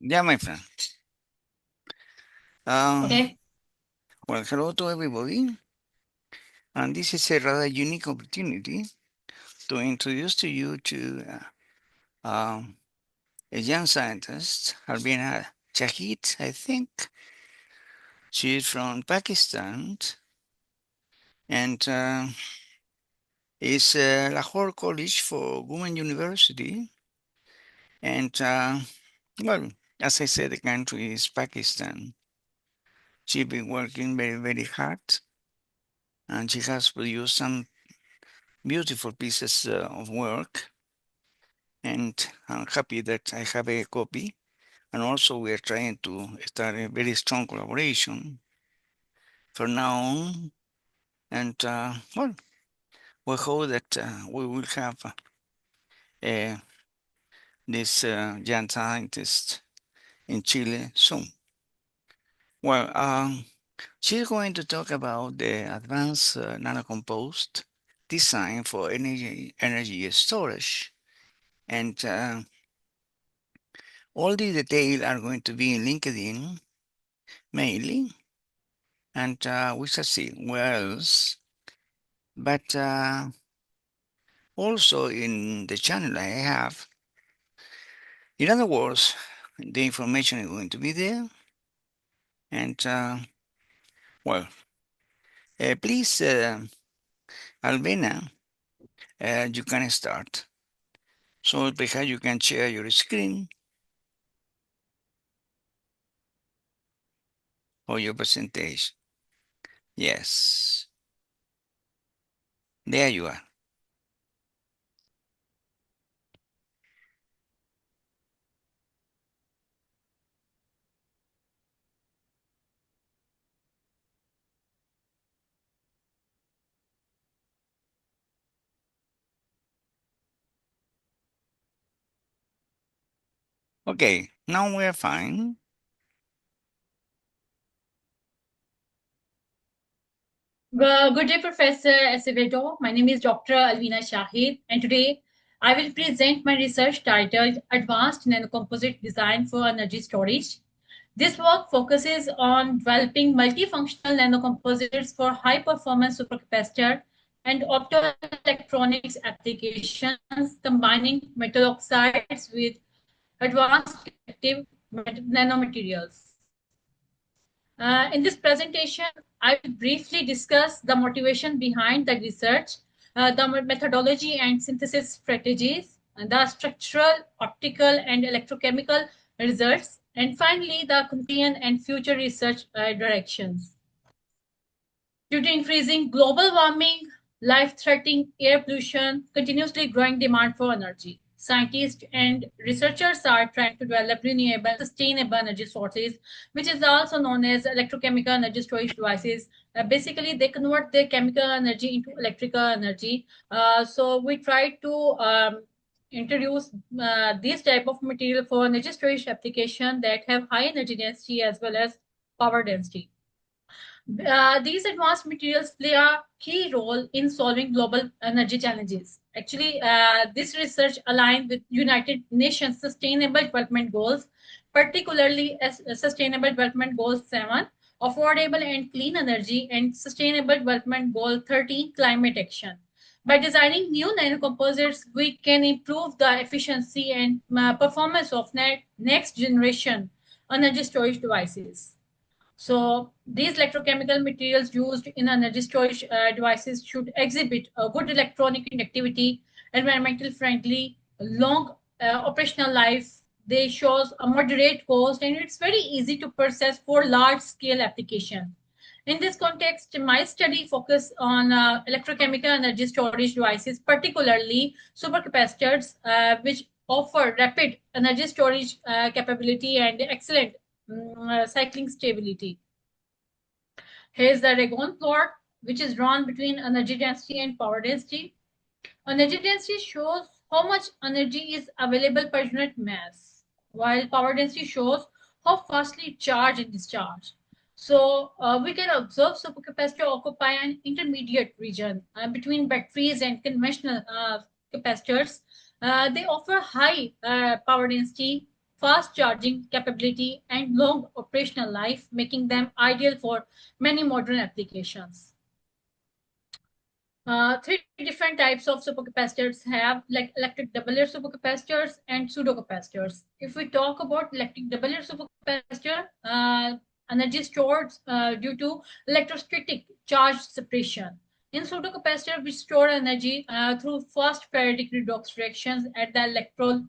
Yeah, my friend. Um, Okay. well, hello to everybody. And this is a rather unique opportunity to introduce to you to a young scientist, Albina Shahid, I think. She is from Pakistan and is Lahore College for Women University. And well, as I said, the country is Pakistan. She's been working very, very hard, and she has produced some beautiful pieces of work. And I'm happy that I have a copy. And also, we are trying to start a very strong collaboration from now on. And well, we hope that we will have uh, this young scientist in Chile soon. Well, she's going to talk about the advanced nanocomposed design for energy storage. And all the details are going to be in LinkedIn mainly, and we shall see where else. But also in the channel I have, in other words, the information is going to be there. And well, please, Albina, you can start. So perhaps you can share your screen or your presentation. Yes, there you are. Okay, now we're fine. Good day, Professor Acevedo. My name is Dr. Alvina Shahid, and today I will present my research titled Advanced Nanocomposite Design for Energy Storage. This work focuses on developing multifunctional nanocomposites for high performance supercapacitor and optoelectronics applications, combining metal oxides with advanced active nanomaterials. In this presentation, I will briefly discuss the motivation behind the research, the methodology and synthesis strategies, the structural, optical, and electrochemical results, and finally, the conclusion and future research directions. Due to increasing global warming, life-threatening air pollution, continuously growing demand for energy, scientists and researchers are trying to develop renewable, sustainable energy sources, which is also known as electrochemical energy storage devices. Basically, they convert the chemical energy into electrical energy. So we try to introduce this type of material for energy storage application that have high energy density as well as power density. These advanced materials play a key role in solving global energy challenges. Actually, this research aligns with United Nations Sustainable Development Goals, particularly as Sustainable Development Goal 7, Affordable and Clean Energy, and Sustainable Development Goal 13, Climate Action. By designing new nanocomposites, we can improve the efficiency and performance of next generation energy storage devices. So these electrochemical materials used in energy storage devices should exhibit a good electronic conductivity, environmental friendly, long operational life. They shows a moderate cost and it's very easy to process for large scale application. In this context, my study focused on electrochemical energy storage devices, particularly supercapacitors, which offer rapid energy storage capability and excellent cycling stability. Here's the Aragon plot, which is drawn between energy density and power density. Energy density shows how much energy is available per unit mass, while power density shows how fastly charge and discharge. So we can observe supercapacitor occupy an intermediate region between batteries and conventional capacitors. They offer high power density fast charging capability, and long operational life, making them ideal for many modern applications. Three different types of supercapacitors have, like electric double layer supercapacitors and pseudocapacitors. If we talk about electric double layer supercapacitor, energy stored due to electrostatic charge separation. In pseudocapacitor, we store energy through fast Faraday redox reactions at the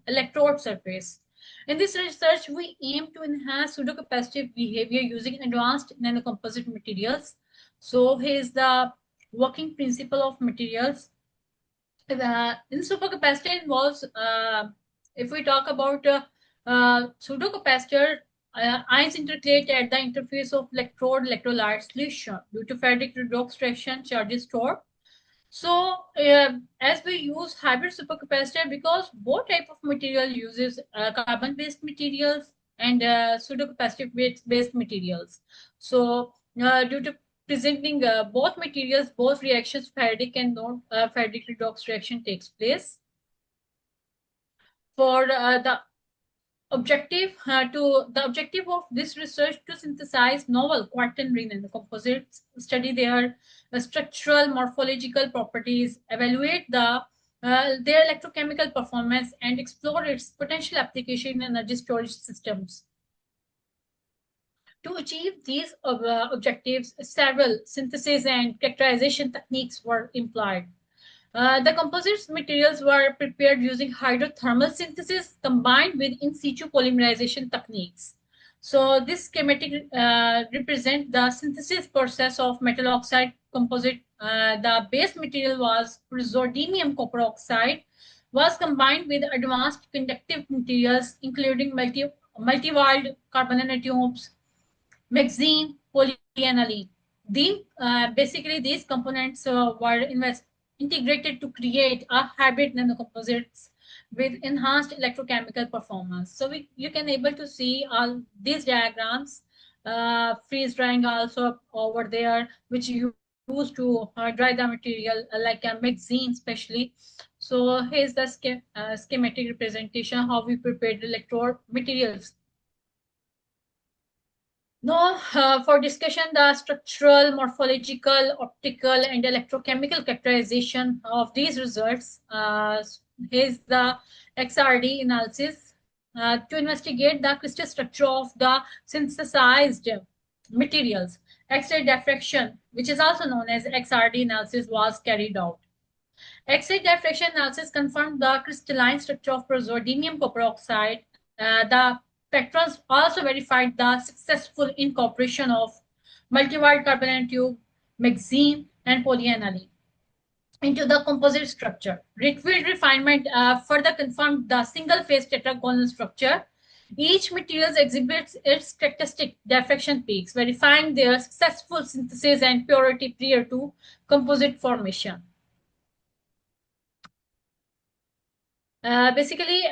electrode surface. In this research, we aim to enhance pseudocapacitive behavior using advanced nanocomposite materials. So here's the working principle of materials. In supercapacitor involves, if we talk about pseudocapacitor, ions intercalate at the interface of electrode electrolyte solution. Due to Faraday redox reaction, charges stored. So as we use hybrid supercapacitor, because both type of material uses carbon-based materials and pseudocapacitive based materials. So due to presenting both materials, both reactions, Faraday Faraday redox reaction takes place. For the objective of this research to synthesize novel quaternary nanocomposites, study their structural morphological properties, evaluate their electrochemical performance, and explore its potential application in energy storage systems. To achieve these objectives, several synthesis and characterization techniques were employed. The composites materials were prepared using hydrothermal synthesis combined with in situ polymerization techniques. So this schematic represents the synthesis process of metal oxide composite. The base material was praseodymium copper oxide, was combined with advanced conductive materials including multi-walled carbon nanotubes, MXene, polyaniline. Basically, these components were integrated to create a hybrid nanocomposites with enhanced electrochemical performance. So you can able to see all these diagrams, freeze drying also over there, which you use to dry the material like a MXene especially. So here's the schematic representation how we prepared electrode materials. Now, for discussion, the structural, morphological, optical, and electrochemical characterization of these results, here's the XRD analysis to investigate the crystal structure of the synthesized materials. X-ray diffraction, which is also known as XRD analysis, was carried out. X-ray diffraction analysis confirmed the crystalline structure of praseodymium copper oxide. The spectrums also verified the successful incorporation of multi-walled carbon nanotube, MXene, and polyaniline into the composite structure. Field refinement further confirmed the single-phase tetragonal structure. Each material exhibits its characteristic diffraction peaks, verifying their successful synthesis and purity prior to composite formation. Basically,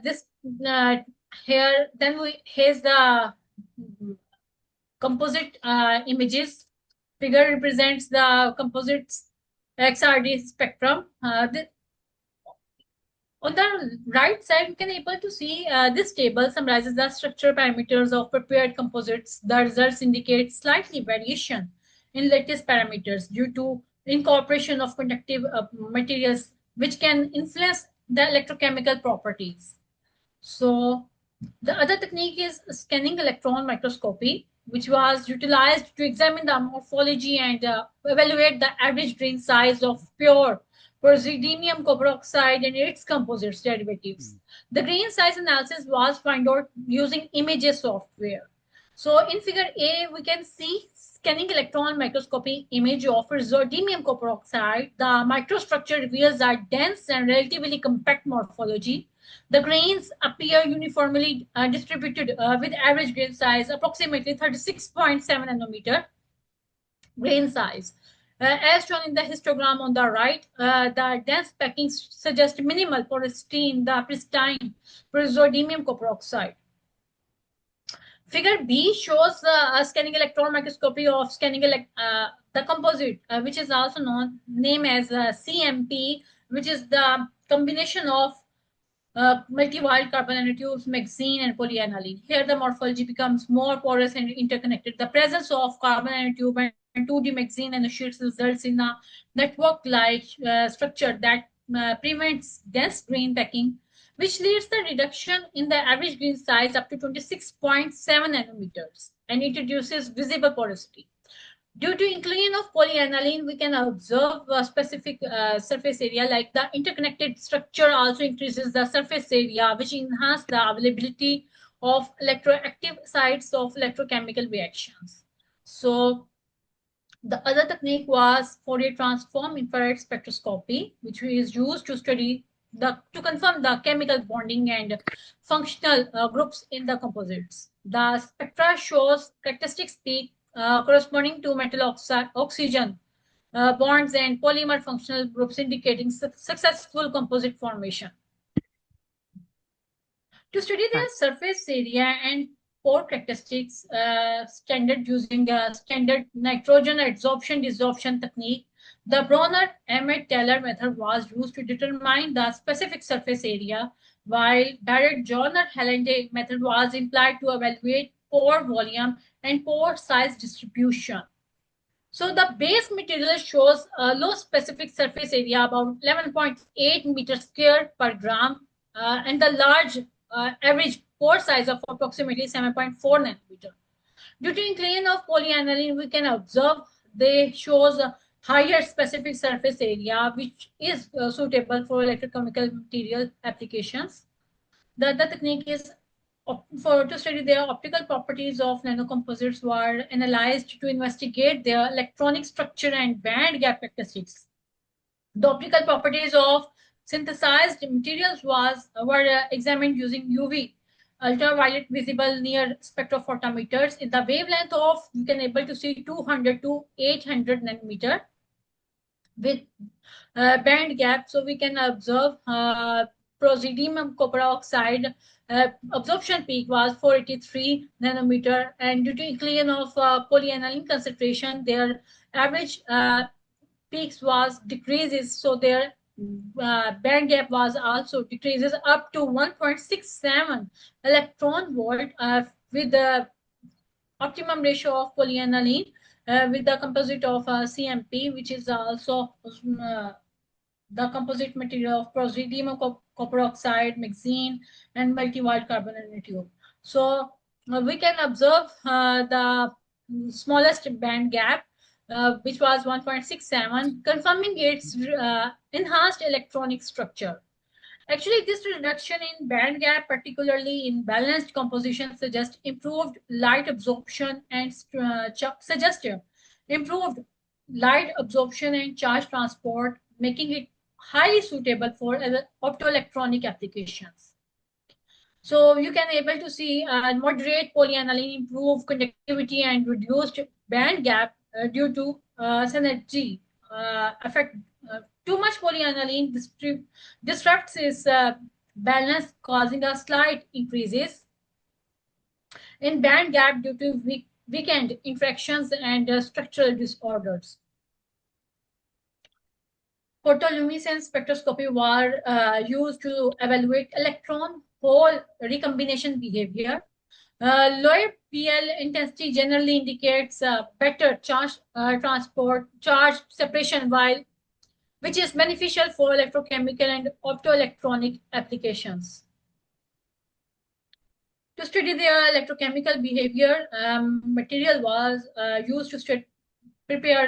this here then here's the composite images. Figure represents the composites XRD spectrum. On the right side, you can able to see this table summarizes the structural parameters of prepared composites. The results indicate slightly variation in lattice parameters due to incorporation of conductive materials, which can influence the electrochemical properties. So the other technique is scanning electron microscopy, which was utilized to examine the morphology and evaluate the average grain size of pure praseodymium copper oxide and its composites derivatives. The grain size analysis was found out using images software. So in figure A, we can see scanning electron microscopy image of praseodymium copper oxide. The microstructure reveals a dense and relatively compact morphology. The grains appear uniformly distributed with average grain size approximately 36.7 nanometer grain size. As shown in the histogram on the right, the dense packing suggests minimal porosity in the pristine praseodymium copper oxide. Figure B shows the scanning electron microscopy of the composite, which is also named as CMP, which is the combination of multi-wide carbon nanotubes, MXene, and polyaniline. Here, the morphology becomes more porous and interconnected. The presence of carbon nanotube and 2D MXene nanosheets results in a network-like structure that prevents dense grain packing, which leads the reduction in the average grain size up to 26.7 nanometers and introduces visible porosity. Due to inclusion of polyaniline, we can observe a specific surface area, like the interconnected structure also increases the surface area, which enhances the availability of electroactive sites of electrochemical reactions. So the other technique was Fourier transform infrared spectroscopy, which is used to study to confirm the chemical bonding and functional groups in the composites. The spectra shows characteristics peak corresponding to metal oxygen bonds and polymer functional groups, indicating successful composite formation. To study Uh, their surface area and pore characteristics, standard using a standard nitrogen adsorption desorption technique, the Bronner-Emmett-Taylor method was used to determine the specific surface area, while Barrett-Joyner-Halende method was employed to evaluate pore volume and pore size distribution. So the base material shows a low specific surface area, about 11.8 meters square per gram, and the large average pore size of approximately 7.4 nanometer. Due to inclusion of polyaniline, we can observe they shows a higher specific surface area, which is suitable for electrochemical material applications. The other technique is for to study their optical properties of nanocomposites were analyzed to investigate their electronic structure and band gap characteristics. The optical properties of synthesized materials were examined using UV ultraviolet visible near spectrophotometers in the wavelength of you can able to see 200 to 800 nanometer with band gap, so we can observe praseodymium copper oxide absorption peak was 483 nanometer, and due to inclusion of polyaniline concentration, their average peaks was decreases, so their band gap was also decreases up to 1.67 electron volt with the optimum ratio of polyaniline with the composite of CMP, which is also the composite material of praseodymium copper oxide, MXene, and multi-wide carbon nanotube. So we can observe the smallest band gap, which was 1.67, confirming its enhanced electronic structure. Actually, this reduction in band gap, particularly in balanced composition, suggests improved light absorption and improved light absorption and charge transport, making it highly suitable for optoelectronic applications. So you can able to see moderate polyaniline improve conductivity and reduced band gap due to synergy effect. Too much polyaniline disrupts its balance, causing a slight increases in band gap due to weakened interactions and structural disorders. Photoluminescence spectroscopy were used to evaluate electron hole recombination behavior. Lower PL intensity generally indicates better charge transport, charge separation, which is beneficial for electrochemical and optoelectronic applications. To study their electrochemical behavior, material was used to prepare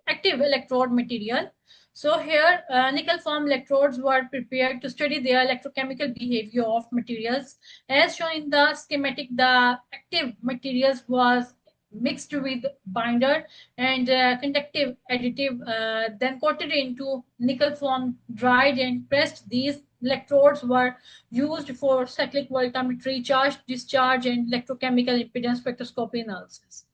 active electrode material. So here, nickel form electrodes were prepared to study the electrochemical behavior of materials. As shown in the schematic, the active materials was mixed with binder and conductive additive, then coated into nickel form, dried and pressed. These electrodes were used for cyclic voltammetry, charge discharge, and electrochemical impedance spectroscopy analysis.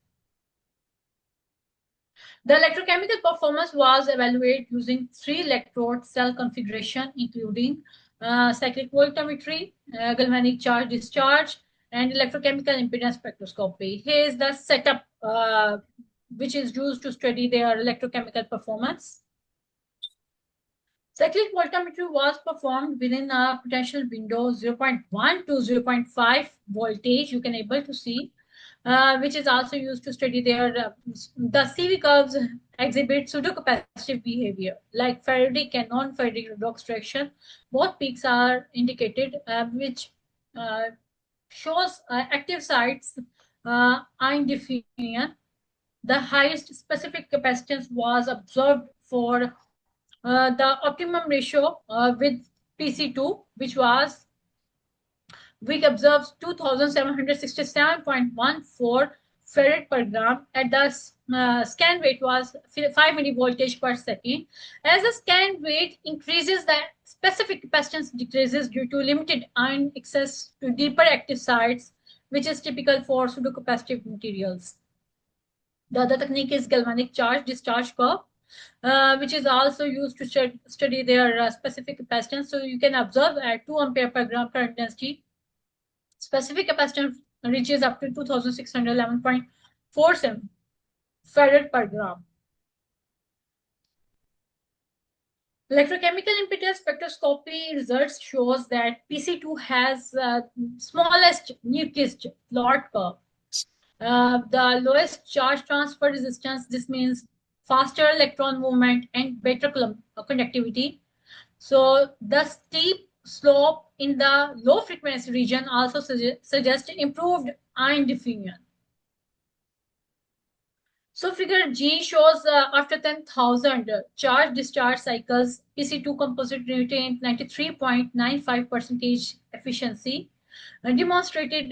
The electrochemical performance was evaluated using 3 electrode cell configuration, including cyclic voltammetry, galvanic charge discharge, and electrochemical impedance spectroscopy. Here is the setup which is used to study their electrochemical performance. Cyclic voltammetry was performed within a potential window 0.1 to 0.5 voltage, you can able to see, which is also used to study the CV curves exhibit pseudo-capacitive behavior, like Faraday and non-Faraday redox direction. Both peaks are indicated, which uh, shows active sites ion diffusion. The highest specific capacitance was observed for the optimum ratio with PC2, which was we observed 2767.14 farad per gram at the scan rate was 5 millivoltage per second. As the scan rate increases, the specific capacitance decreases due to limited ion access to deeper active sites, which is typical for pseudocapacitive materials. The other technique is galvanic charge discharge curve, which is also used to study their specific capacitance. So you can observe at 2 ampere per gram current density, specific capacitance reaches up to 2611.47 farad per gram. Electrochemical impedance spectroscopy results shows that PC2 has smallest Nyquist plot curve. The lowest charge transfer resistance, this means faster electron movement and better conductivity. So the steep slope in the low frequency region also suggests improved ion diffusion. So figure G shows after 10,000 charge discharge cycles, PC2 composite retained 93.95% efficiency and demonstrated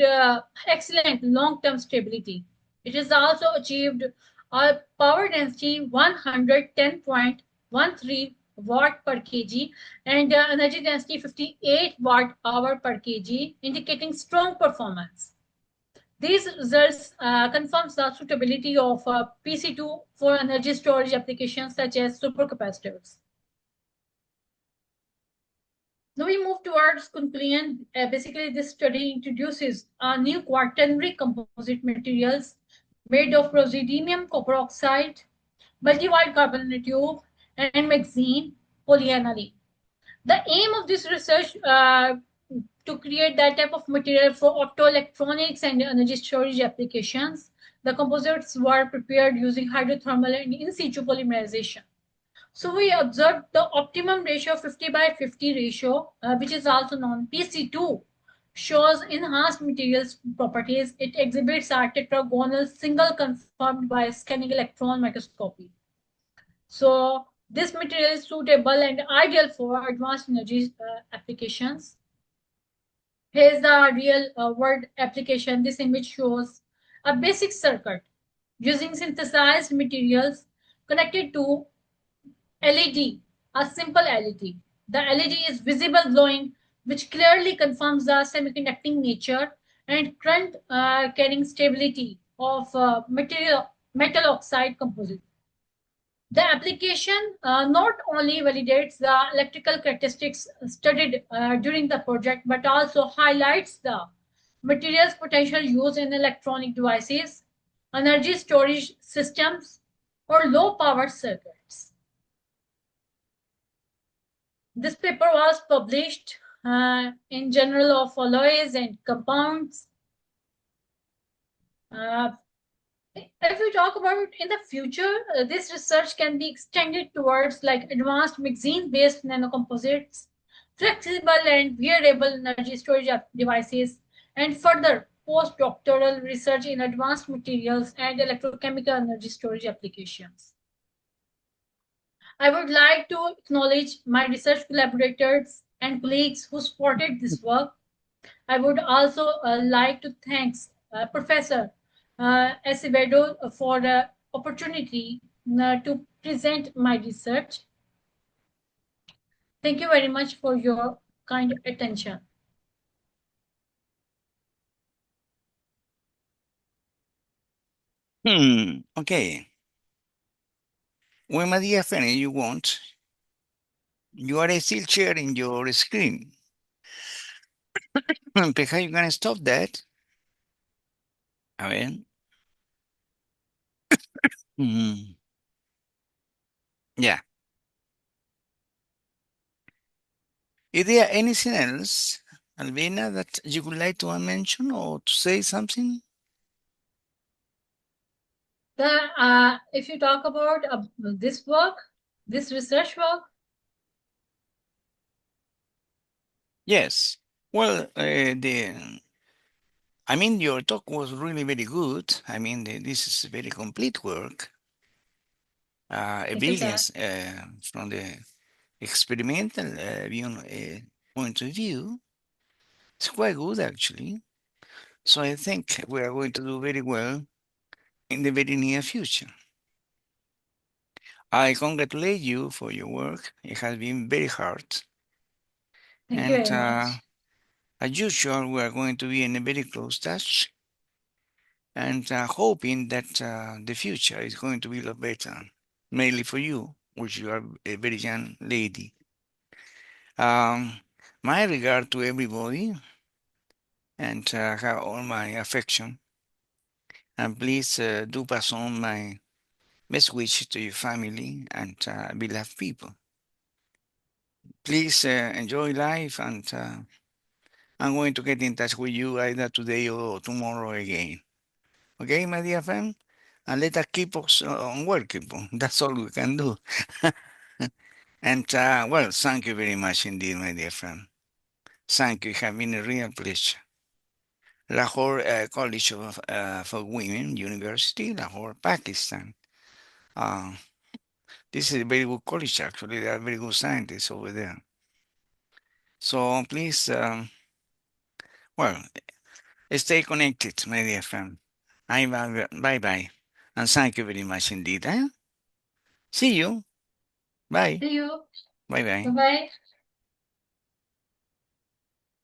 excellent long-term stability. It has also achieved a power density 110.13 watt per kg and energy density 58 watt hour per kg, indicating strong performance. These results confirms the suitability of PC2 for energy storage applications such as supercapacitors. Now we move towards conclusion. Basically, this study introduces new quaternary composite materials made of praseodymium copper oxide, multi-wide carbon nanotube, and MXene polyaniline. The aim of this research to create that type of material for optoelectronics and energy storage applications. The composites were prepared using hydrothermal and in situ polymerization. So we observed the optimum ratio 50 by 50 ratio, which is also known PC2, shows enhanced materials properties. It exhibits a tetragonal single confirmed by scanning electron microscopy. So this material is suitable and ideal for advanced energy applications. Here's the real world application. This image shows a basic circuit using synthesized materials connected to LED, a simple LED. The LED is visible glowing, which clearly confirms the semiconducting nature and current carrying stability of metal oxide composite. The application not only validates the electrical characteristics studied during the project, but also highlights the material's potential use in electronic devices, energy storage systems, or low power circuits. This paper was published in Journal of Alloys and Compounds. If we talk about in the future, this research can be extended towards like advanced MXene-based nanocomposites, flexible and wearable energy storage devices, and further postdoctoral research in advanced materials and electrochemical energy storage applications. I would like to acknowledge my research collaborators and colleagues who supported this work. I would also like to thank Professor Acevedo for the opportunity to present my research. Thank you very much for your kind attention. Okay. When Maria finish, you want, you are still sharing your screen. How you gonna stop that? A ver. Mm, yeah. Is there anything else, Albina, that you would like to mention or to say something? If you talk about this work, this research work, Yes. Well, your talk was really very good. This is a very complete work, a thank you, sir. brilliance from the experimental point of view. It's quite good, actually. So I think we are going to do very well in the very near future. I congratulate you for your work. It has been very hard. Thank you And very much. as usual, we are going to be in a very close touch and hoping that the future is going to be a lot better, mainly for you, which you are a very young lady. Um, my regard to everybody and have all my affection. And please do pass on my best wishes to your family and beloved people. Please enjoy life, and I'm going to get in touch with you either today or tomorrow again. Okay, my dear friend? And let us keep us on working. That's all we can do. And well, thank you very much indeed, my dear friend. Thank you. It has been a real pleasure. Lahore College for Women University, Lahore, Pakistan. Uh, this is a very good college, actually. There are very good scientists over there. So please, well, stay connected, my dear friend. Bye bye. And thank you very much indeed. Eh? See you. Bye. See you. Bye Bye bye. bye.